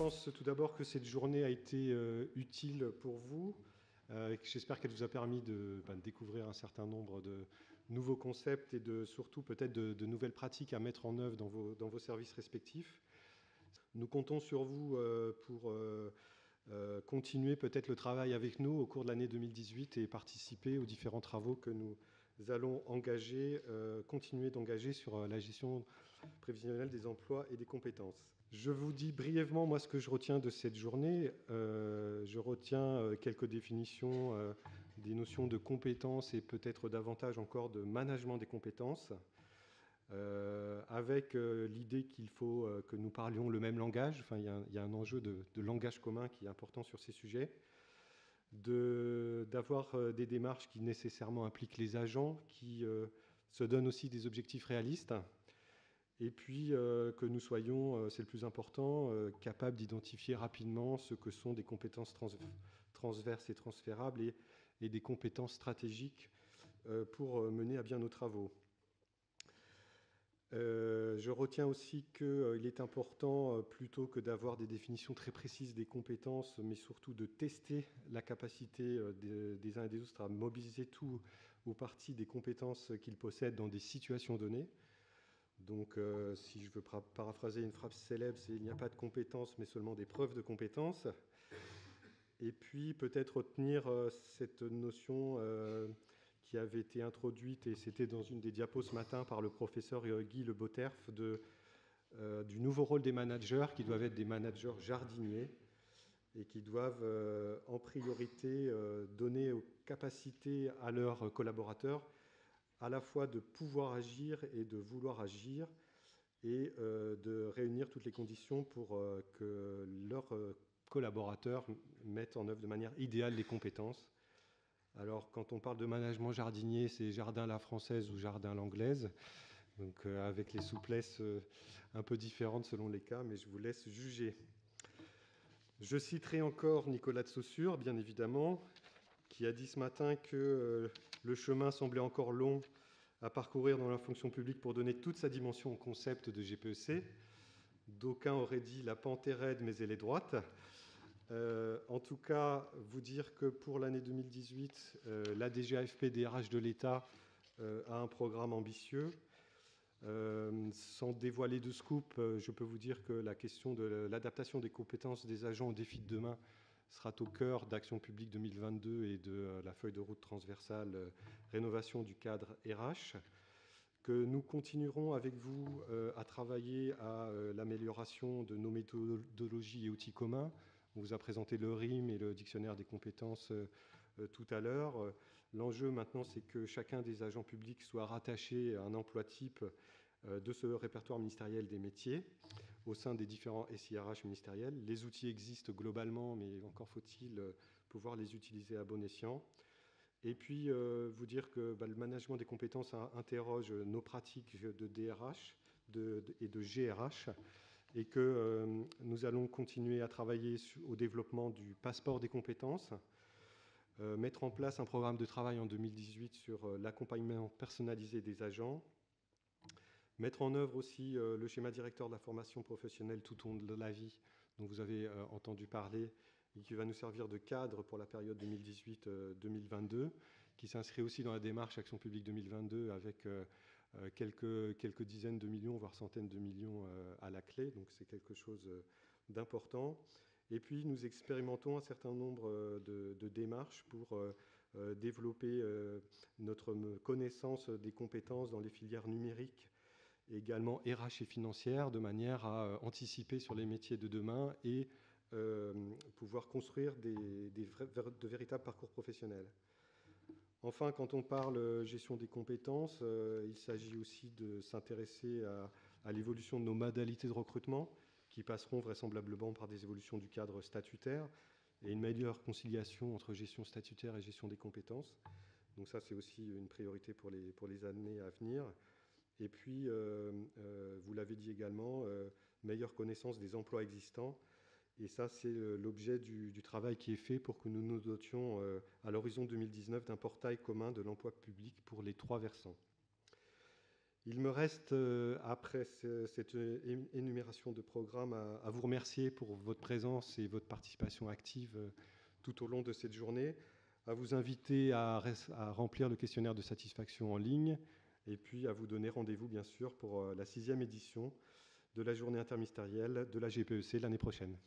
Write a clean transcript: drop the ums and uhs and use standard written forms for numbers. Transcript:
pense tout d'abord que cette journée a été utile pour vous. J'espère qu'elle vous a permis de découvrir un certain nombre de nouveaux concepts et surtout peut-être de nouvelles pratiques à mettre en œuvre dans vos services respectifs. Nous comptons sur vous pour continuer peut-être le travail avec nous au cours de l'année 2018 et participer aux différents travaux que nous allons continuer d'engager sur la gestion prévisionnelle des emplois et des compétences. Je vous dis brièvement, moi, ce que je retiens de cette journée. Je retiens quelques définitions des notions de compétences et peut-être davantage encore de management des compétences, avec l'idée qu'il faut que nous parlions le même langage. Enfin, il y a un enjeu de langage commun qui est important sur ces sujets, d'avoir des démarches qui nécessairement impliquent les agents, qui se donnent aussi des objectifs réalistes, et puis que nous soyons, c'est le plus important, capables d'identifier rapidement ce que sont des compétences transverses et transférables et des compétences stratégiques pour mener à bien nos travaux. Je retiens aussi qu'il est important, plutôt que d'avoir des définitions très précises des compétences, mais surtout de tester la capacité des uns et des autres à mobiliser tout ou partie des compétences qu'ils possèdent dans des situations données. Donc, si je veux paraphraser une phrase célèbre, c'est « il n'y a pas de compétences, mais seulement des preuves de compétences ». Et puis, peut-être retenir cette notion qui avait été introduite, et c'était dans une des diapos ce matin par le professeur Guy Le Botterf, du nouveau rôle des managers, qui doivent être des managers jardiniers, et qui doivent en priorité donner aux capacités à leurs collaborateurs à la fois de pouvoir agir et de vouloir agir, et de réunir toutes les conditions pour que leurs collaborateurs mettent en œuvre de manière idéale les compétences. Alors, quand on parle de management jardinier, c'est jardin à la française ou jardin à l'anglaise, donc avec les souplesses un peu différentes selon les cas, mais je vous laisse juger. Je citerai encore Nicolas de Saussure, bien évidemment, qui a dit ce matin que le chemin semblait encore long à parcourir dans la fonction publique pour donner toute sa dimension au concept de GPEC. D'aucuns auraient dit la pente est raide, mais elle est droite. En tout cas, vous dire que pour l'année 2018, la DGAFP DRH de l'État a un programme ambitieux. Sans dévoiler de scoop, je peux vous dire que la question de l'adaptation des compétences des agents aux défis de demain sera au cœur d'Action publique 2022 et de la feuille de route transversale rénovation du cadre RH, que nous continuerons avec vous à travailler à l'amélioration de nos méthodologies et outils communs. On vous a présenté le RIM et le dictionnaire des compétences tout à l'heure. L'enjeu maintenant, c'est que chacun des agents publics soit rattaché à un emploi type de ce répertoire ministériel des métiers au sein des différents SIRH ministériels. Les outils existent globalement, mais encore faut-il pouvoir les utiliser à bon escient. Et puis, vous dire que le management des compétences interroge nos pratiques de DRH et de GRH, et que nous allons continuer à travailler au développement du passeport des compétences, mettre en place un programme de travail en 2018 sur l'accompagnement personnalisé des agents, mettre en œuvre aussi le schéma directeur de la formation professionnelle tout au long de la vie, dont vous avez entendu parler, et qui va nous servir de cadre pour la période 2018-2022, qui s'inscrit aussi dans la démarche Action publique 2022 avec quelques dizaines de millions, voire centaines de millions à la clé. Donc c'est quelque chose d'important. Et puis nous expérimentons un certain nombre de démarches pour développer notre connaissance des compétences dans les filières numériques, et également RH et financières, de manière à anticiper sur les métiers de demain et pouvoir construire de véritables parcours professionnels. Enfin, quand on parle gestion des compétences, il s'agit aussi de s'intéresser à l'évolution de nos modalités de recrutement, qui passeront vraisemblablement par des évolutions du cadre statutaire et une meilleure conciliation entre gestion statutaire et gestion des compétences. Donc ça, c'est aussi une priorité pour les années à venir. Et puis, vous l'avez dit également, meilleure connaissance des emplois existants. Et ça, c'est l'objet du travail qui est fait pour que nous nous dotions à l'horizon 2019 d'un portail commun de l'emploi public pour les trois versants. Il me reste, après cette énumération de programmes, à vous remercier pour votre présence et votre participation active tout au long de cette journée, à vous inviter à remplir le questionnaire de satisfaction en ligne, et puis à vous donner rendez-vous, bien sûr, pour la 6e édition de la journée interministérielle de la GPEC l'année prochaine.